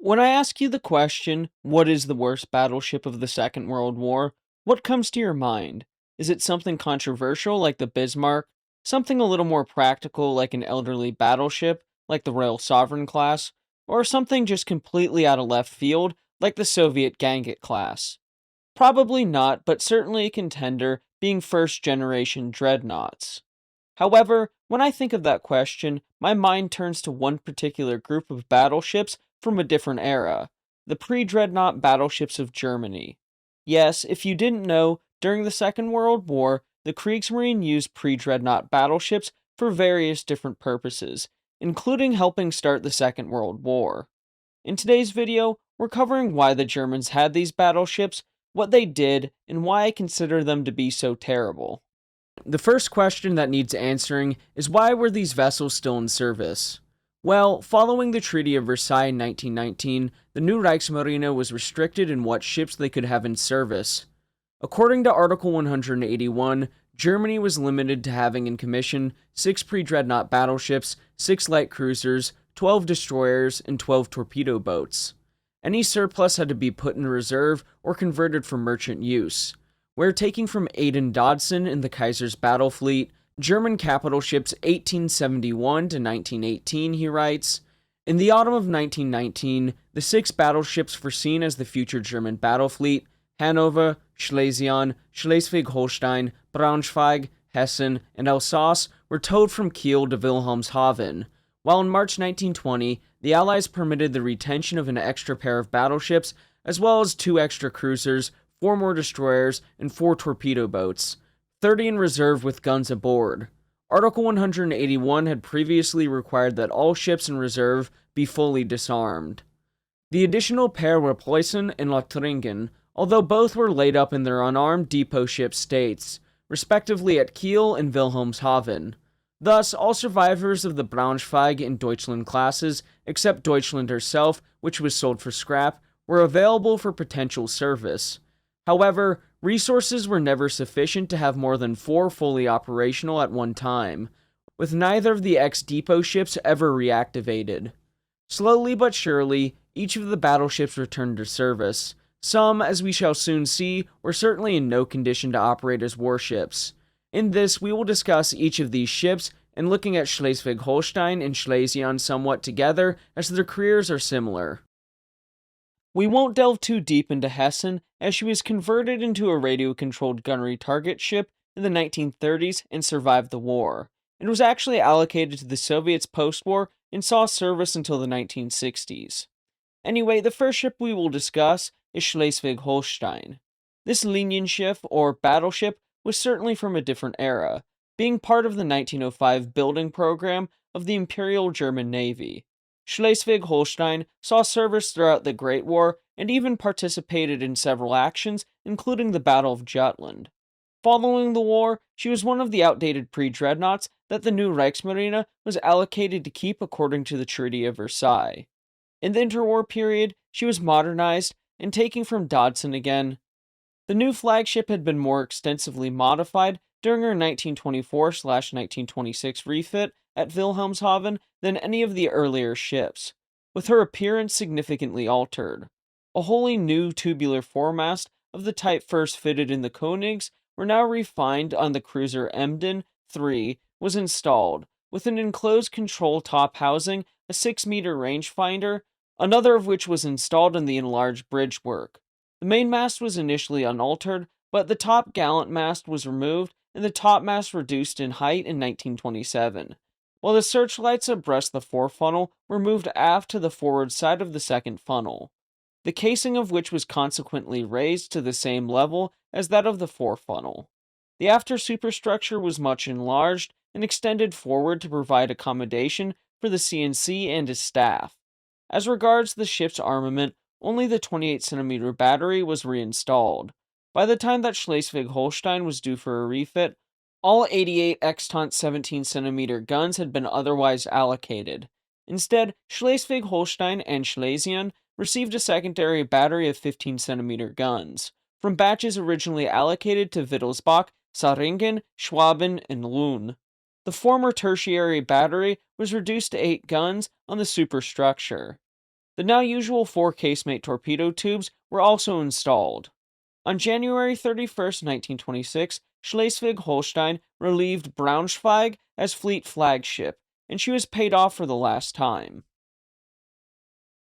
When I ask you the question, what is the worst battleship of the Second World War, what comes to your mind? Is it something controversial like the Bismarck? Something a little more practical like an elderly battleship, like the Royal Sovereign class? Or something just completely out of left field, like the Soviet Ganget class? Probably not, but certainly a contender, being first generation dreadnoughts. However, when I think of that question, my mind turns to one particular group of battleships from a different era, the pre-dreadnought battleships of Germany. Yes, if you didn't know, during the Second World War, the Kriegsmarine used pre-dreadnought battleships for various different purposes, including helping start the Second World War. In today's video, we're covering why the Germans had these battleships, what they did, and why I consider them to be so terrible. The first question that needs answering is why were these vessels still in service? Well, following the Treaty of Versailles in 1919, the new Reichsmarine was restricted in what ships they could have in service. According to Article 181, Germany was limited to having in commission 6 pre-dreadnought battleships, 6 light cruisers, 12 destroyers, and 12 torpedo boats. Any surplus had to be put in reserve or converted for merchant use. We're taking from Aidan Dodson in the Kaiser's battle fleet, German capital ships 1871 to 1918, he writes, in the autumn of 1919, the 6 battleships foreseen as the future German battle fleet, Hanover, Schlesien, Schleswig-Holstein, Braunschweig, Hessen, and Alsace, were towed from Kiel to Wilhelmshaven, while in March 1920, the Allies permitted the retention of an extra pair of battleships, as well as 2 extra cruisers, 4 more destroyers, and 4 torpedo boats, 30 in reserve with guns aboard. Article 181 had previously required that all ships in reserve be fully disarmed. The additional pair were Preußen and Lothringen, although both were laid up in their unarmed depot ship states, respectively at Kiel and Wilhelmshaven. Thus, all survivors of the Braunschweig and Deutschland classes, except Deutschland herself, which was sold for scrap, were available for potential service. However, resources were never sufficient to have more than 4 fully operational at one time, with neither of the ex-depot ships ever reactivated. Slowly but surely, each of the battleships returned to service. Some, as we shall soon see, were certainly in no condition to operate as warships. In this, we will discuss each of these ships, and looking at Schleswig-Holstein and Schlesien somewhat together, as their careers are similar. We won't delve too deep into Hessen, as she was converted into a radio-controlled gunnery target ship in the 1930s and survived the war. It was actually allocated to the Soviets post-war and saw service until the 1960s. Anyway, the first ship we will discuss is Schleswig-Holstein. This Linienschiffe, or battleship, was certainly from a different era, being part of the 1905 building program of the Imperial German Navy. Schleswig-Holstein saw service throughout the Great War and even participated in several actions, including the Battle of Jutland. Following the war, she was one of the outdated pre-dreadnoughts that the new Reichsmarine was allocated to keep according to the Treaty of Versailles. In the interwar period, she was modernized and taken from Dodson again. The new flagship had been more extensively modified during her 1924/1926 refit at Wilhelmshaven than any of the earlier ships, with her appearance significantly altered. A wholly new tubular foremast of the type first fitted in the Königs were now refined on the cruiser Emden III was installed, with an enclosed control top housing a 6-meter rangefinder, another of which was installed in the enlarged bridge work. The mainmast was initially unaltered, but the top gallant mast was removed and the topmast reduced in height in 1927, while the searchlights abreast the forefunnel were moved aft to the forward side of the second funnel, the casing of which was consequently raised to the same level as that of the forefunnel. The after superstructure was much enlarged and extended forward to provide accommodation for the CNC and his staff. As regards the ship's armament, only the 28-centimeter battery was reinstalled. By the time that Schleswig-Holstein was due for a refit, all 88 extant 17-centimeter guns had been otherwise allocated. Instead, Schleswig-Holstein and Schlesien received a secondary battery of 15-centimeter guns, from batches originally allocated to Wittelsbach, Saarringen, Schwaben, and Loon. The former tertiary battery was reduced to 8 guns on the superstructure. The now usual 4 casemate torpedo tubes were also installed. On January 31st, 1926, Schleswig-Holstein relieved Braunschweig as fleet flagship, and she was paid off for the last time.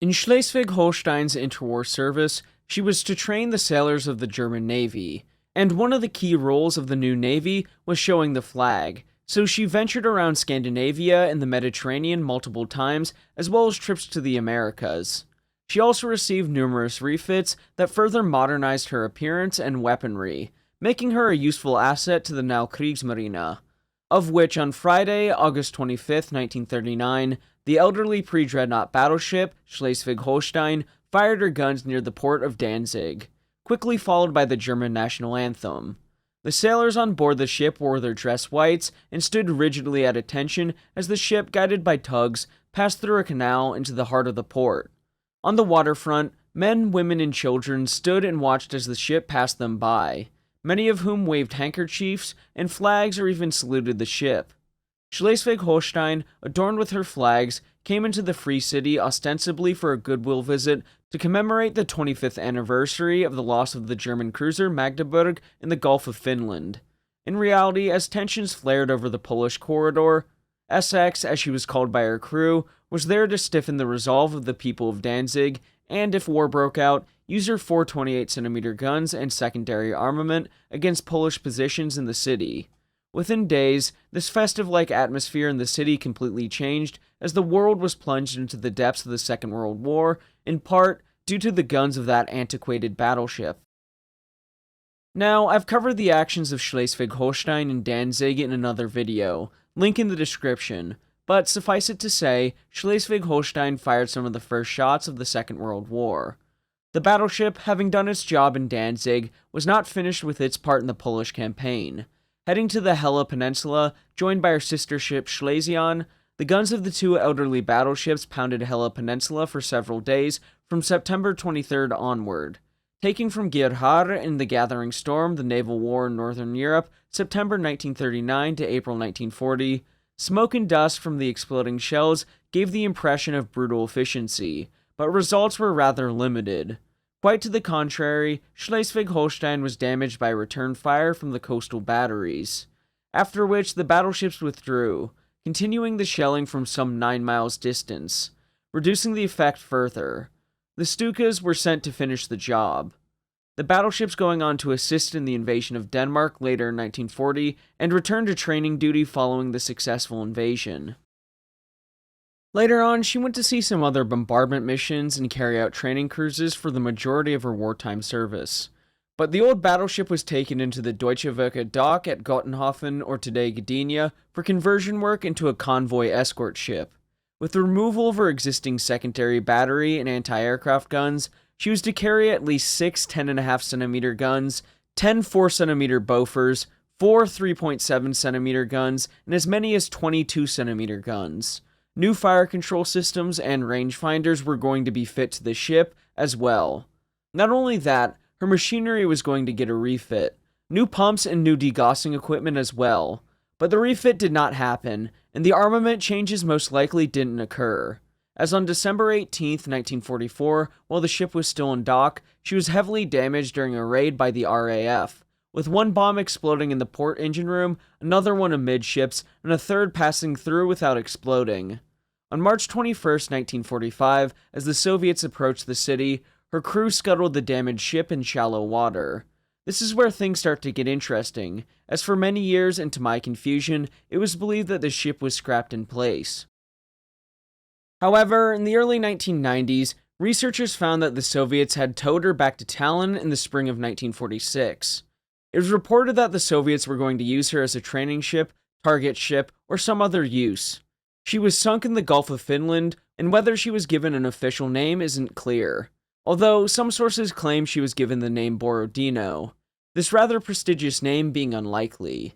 In Schleswig-Holstein's interwar service, she was to train the sailors of the German Navy, and one of the key roles of the new Navy was showing the flag, so she ventured around Scandinavia and the Mediterranean multiple times, as well as trips to the Americas. She also received numerous refits that further modernized her appearance and weaponry, making her a useful asset to the now Kriegsmarine, of which on Friday, August 25th, 1939, the elderly pre-dreadnought battleship, Schleswig-Holstein, fired her guns near the port of Danzig, quickly followed by the German national anthem. The sailors on board the ship wore their dress whites and stood rigidly at attention as the ship, guided by tugs, passed through a canal into the heart of the port. On the waterfront, men, women, and children stood and watched as the ship passed them by, many of whom waved handkerchiefs and flags or even saluted the ship. Schleswig-Holstein, adorned with her flags, came into the Free City ostensibly for a goodwill visit to commemorate the 25th anniversary of the loss of the German cruiser Magdeburg in the Gulf of Finland. In reality, as tensions flared over the Polish corridor, Essex, as she was called by her crew, was there to stiffen the resolve of the people of Danzig, and if war broke out, use her 428cm guns and secondary armament against Polish positions in the city. Within days, this festive-like atmosphere in the city completely changed as the world was plunged into the depths of the Second World War, in part due to the guns of that antiquated battleship. Now, I've covered the actions of Schleswig-Holstein and Danzig in another video, link in the description, but suffice it to say, Schleswig-Holstein fired some of the first shots of the Second World War. The battleship, having done its job in Danzig, was not finished with its part in the Polish campaign. Heading to the Hella Peninsula, joined by her sister ship Schlesien, the guns of the two elderly battleships pounded Hella Peninsula for several days from September 23rd onward, taking from Gerhard in the gathering storm, the naval war in Northern Europe, September 1939 to April 1940. Smoke and dust from the exploding shells gave the impression of brutal efficiency, but results were rather limited. Quite to the contrary, Schleswig-Holstein was damaged by return fire from the coastal batteries, after which the battleships withdrew, continuing the shelling from some 9 miles distance, reducing the effect further. The Stukas were sent to finish the job, the battleships going on to assist in the invasion of Denmark later in 1940 and returned to training duty following the successful invasion. Later on, she went to see some other bombardment missions and carry out training cruises for the majority of her wartime service. But the old battleship was taken into the Deutsche Werke dock at Gottenhofen, or today Gdynia, for conversion work into a convoy escort ship. With the removal of her existing secondary battery and anti-aircraft guns, she was to carry at least 6 10.5cm guns, 10 4cm Bofors, 4 3.7cm guns, and as many as 22cm guns. New fire control systems and rangefinders were going to be fit to the ship as well. Not only that, her machinery was going to get a refit, new pumps and new degaussing equipment as well. But the refit did not happen, and the armament changes most likely didn't occur, as on December 18, 1944, while the ship was still in dock, she was heavily damaged during a raid by the RAF, with one bomb exploding in the port engine room, another one amidships, and a third passing through without exploding. On March 21, 1945, as the Soviets approached the city, her crew scuttled the damaged ship in shallow water. This is where things start to get interesting, as for many years, and to my confusion, it was believed that the ship was scrapped in place. However, in the early 1990s, researchers found that the Soviets had towed her back to Tallinn in the spring of 1946. It was reported that the Soviets were going to use her as a training ship, target ship, or some other use. She was sunk in the Gulf of Finland, and whether she was given an official name isn't clear, although some sources claim she was given the name Borodino, this rather prestigious name being unlikely.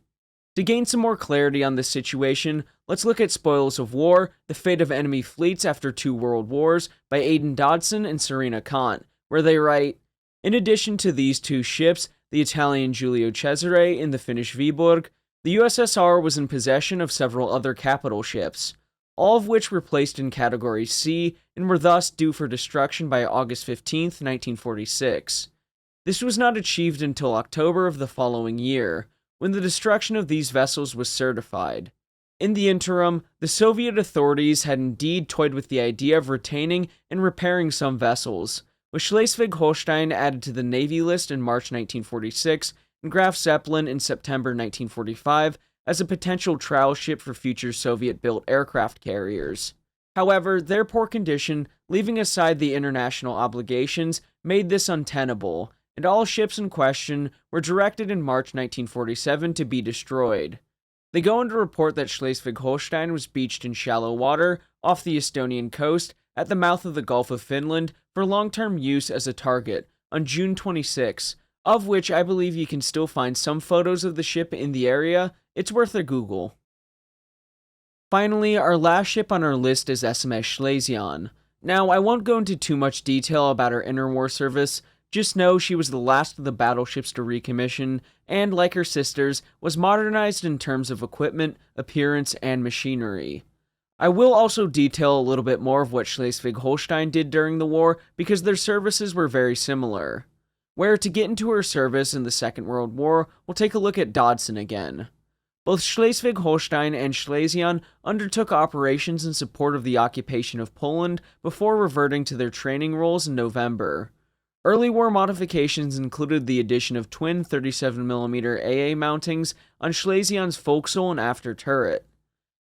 To gain some more clarity on this situation, let's look at Spoils of War, The Fate of Enemy Fleets After Two World Wars by Aidan Dodson and Serena Kant, where they write, in addition to these two ships, the Italian Giulio Cesare and the Finnish Viborg, the USSR was in possession of several other capital ships, all of which were placed in Category C and were thus due for destruction by August 15th, 1946. This was not achieved until October of the following year, when the destruction of these vessels was certified. In the interim, the Soviet authorities had indeed toyed with the idea of retaining and repairing some vessels, with Schleswig-Holstein added to the Navy list in March 1946 and Graf Zeppelin in September 1945 as a potential trial ship for future Soviet-built aircraft carriers. However, their poor condition, leaving aside the international obligations, made this untenable, and all ships in question were directed in March 1947 to be destroyed. They go on to report that Schleswig-Holstein was beached in shallow water off the Estonian coast at the mouth of the Gulf of Finland for long-term use as a target on June 26, of which I believe you can still find some photos of the ship in the area. It's worth a Google. Finally, our last ship on our list is SMS Schlesien. Now, I won't go into too much detail about her interwar service. Just know she was the last of the battleships to recommission, and like her sisters, was modernized in terms of equipment, appearance, and machinery. I will also detail a little bit more of what Schleswig-Holstein did during the war, because their services were very similar. Where to get into her service in the Second World War, we'll take a look at Dodson again. Both Schleswig-Holstein and Schlesien undertook operations in support of the occupation of Poland before reverting to their training roles in November. Early war modifications included the addition of twin 37mm AA mountings on Schlesien's forecastle and after turret.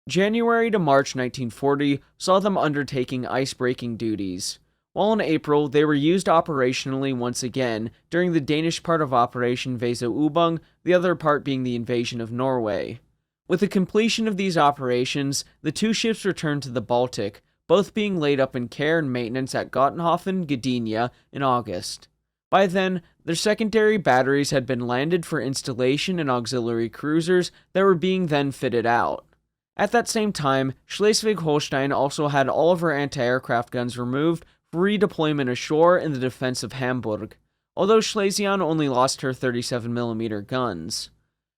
January to March 1940 saw them undertaking ice-breaking duties, while in April they were used operationally once again during the Danish part of Operation Weser-Übung, the other part being the invasion of Norway. With the completion of these operations, the two ships returned to the Baltic, both being laid up in care and maintenance at Gottenhofen, Gdynia, in August. By then, their secondary batteries had been landed for installation in auxiliary cruisers that were being then fitted out. At that same time, Schleswig-Holstein also had all of her anti-aircraft guns removed for redeployment ashore in the defense of Hamburg, although Schlesien only lost her 37mm guns.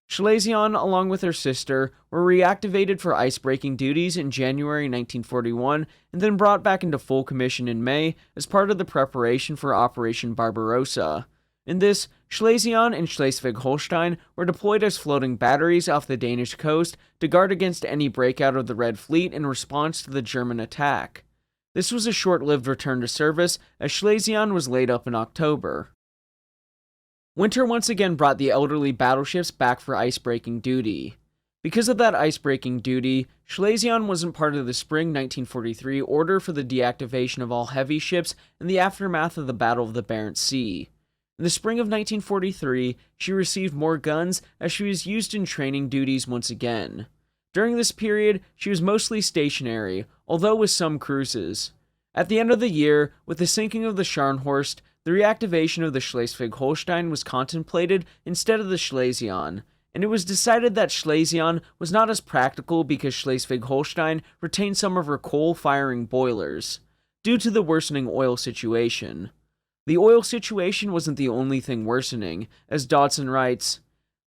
Schlesien, along with her sister, were reactivated for icebreaking duties in January 1941 and then brought back into full commission in May as part of the preparation for Operation Barbarossa. In this, Schlesien and Schleswig-Holstein were deployed as floating batteries off the Danish coast to guard against any breakout of the Red Fleet in response to the German attack. This was a short-lived return to service, as Schlesien was laid up in October. Winter once again brought the elderly battleships back for icebreaking duty. Because of that icebreaking duty, Schlesien wasn't part of the spring 1943 order for the deactivation of all heavy ships in the aftermath of the Battle of the Barents Sea. In the spring of 1943, she received more guns as she was used in training duties once again. During this period, she was mostly stationary, although with some cruises. At the end of the year, with the sinking of the Scharnhorst, the reactivation of the Schleswig-Holstein was contemplated instead of the Schlesien, and it was decided that Schlesien was not as practical because Schleswig-Holstein retained some of her coal-firing boilers, due to the worsening oil situation. The oil situation wasn't the only thing worsening, as Dodson writes.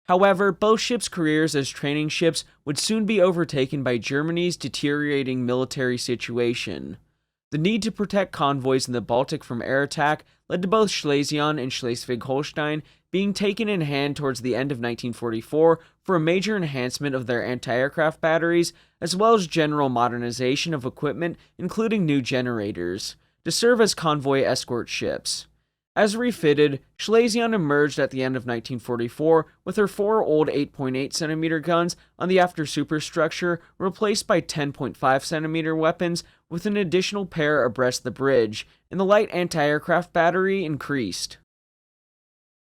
However, both ships' careers as training ships would soon be overtaken by Germany's deteriorating military situation. The need to protect convoys in the Baltic from air attack led to both Schlesien and Schleswig-Holstein being taken in hand towards the end of 1944 for a major enhancement of their anti-aircraft batteries, as well as general modernization of equipment, including new generators, to serve as convoy escort ships. As refitted, Schlesien emerged at the end of 1944 with her four old 8.8cm guns on the after superstructure replaced by 10.5cm weapons with an additional pair abreast the bridge, and the light anti-aircraft battery increased.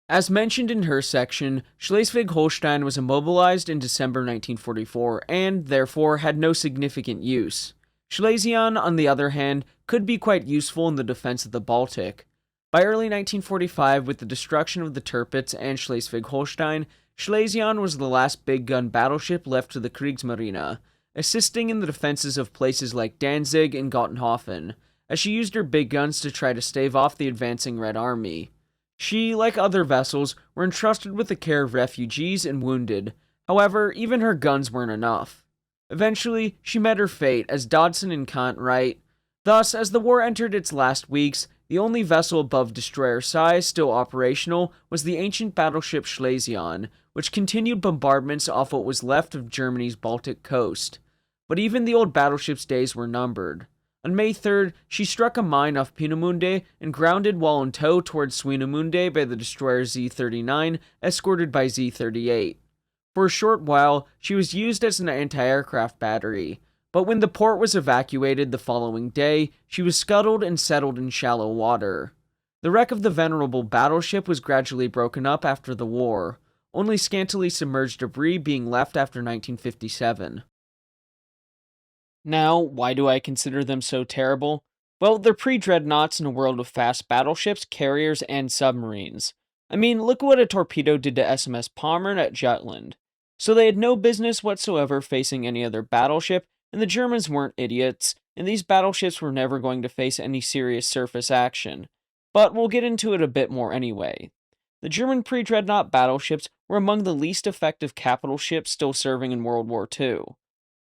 As mentioned in her section, Schleswig-Holstein was immobilized in December 1944 and, therefore, had no significant use. Schlesien, on the other hand, could be quite useful in the defense of the Baltic. By early 1945, with the destruction of the Tirpitz and Schleswig-Holstein, Schlesien was the last big gun battleship left to the Kriegsmarine, assisting in the defenses of places like Danzig and Gottenhofen, as she used her big guns to try to stave off the advancing Red Army. She, like other vessels, were entrusted with the care of refugees and wounded. However, even her guns weren't enough. Eventually, she met her fate, as Dodson and Kant write. Thus, as the war entered its last weeks, the only vessel above destroyer size still operational was the ancient battleship Schlesien, which continued bombardments off what was left of Germany's Baltic coast. But even the old battleship's days were numbered. On May 3rd, she struck a mine off Peenemünde and grounded while in tow towards Swinemünde by the destroyer Z-39, escorted by Z-38. For a short while, she was used as an anti-aircraft battery, but when the port was evacuated the following day, she was scuttled and settled in shallow water. The wreck of the venerable battleship was gradually broken up after the war, only scantily submerged debris being left after 1957. Now, why do I consider them so terrible? Well, they're pre-dreadnoughts in a world of fast battleships, carriers, and submarines. I mean, look at what a torpedo did to SMS Pommern at Jutland. So they had no business whatsoever facing any other battleship, and the Germans weren't idiots, and these battleships were never going to face any serious surface action. But we'll get into it a bit more anyway. The German pre-dreadnought battleships were among the least effective capital ships still serving in World War II,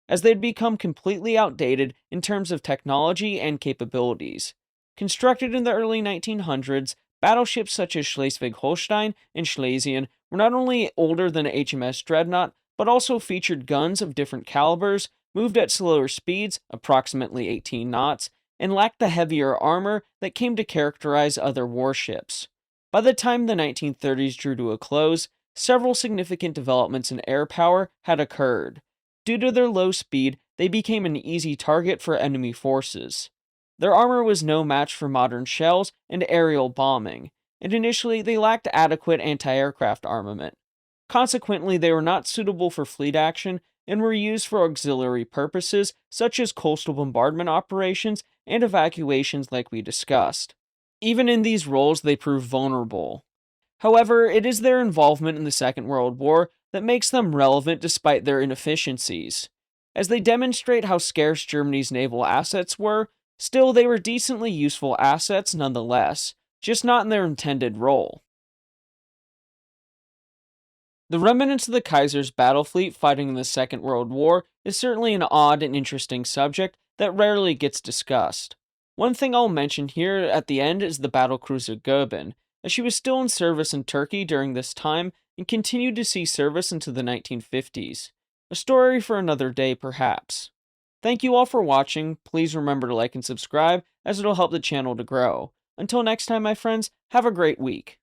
as they'd become completely outdated in terms of technology and capabilities. Constructed in the early 1900s, battleships such as Schleswig-Holstein and Schlesien were not only older than HMS Dreadnought, but also featured guns of different calibers, moved at slower speeds, approximately 18 knots, and lacked the heavier armor that came to characterize other warships. By the time the 1930s drew to a close, several significant developments in air power had occurred. Due to their low speed, they became an easy target for enemy forces. Their armor was no match for modern shells and aerial bombing, and initially they lacked adequate anti-aircraft armament. Consequently, they were not suitable for fleet action and were used for auxiliary purposes such as coastal bombardment operations and evacuations like we discussed. Even in these roles, they proved vulnerable. However, it is their involvement in the Second World War that makes them relevant despite their inefficiencies. As they demonstrate how scarce Germany's naval assets were, still they were decently useful assets nonetheless, just not in their intended role. The remnants of the Kaiser's battle fleet fighting in the Second World War is certainly an odd and interesting subject that rarely gets discussed. One thing I'll mention here at the end is the battlecruiser Goeben, as she was still in service in Turkey during this time and continued to see service into the 1950s. A story for another day, perhaps. Thank you all for watching. Please remember to like and subscribe, as it'll help the channel to grow. Until next time, my friends, have a great week.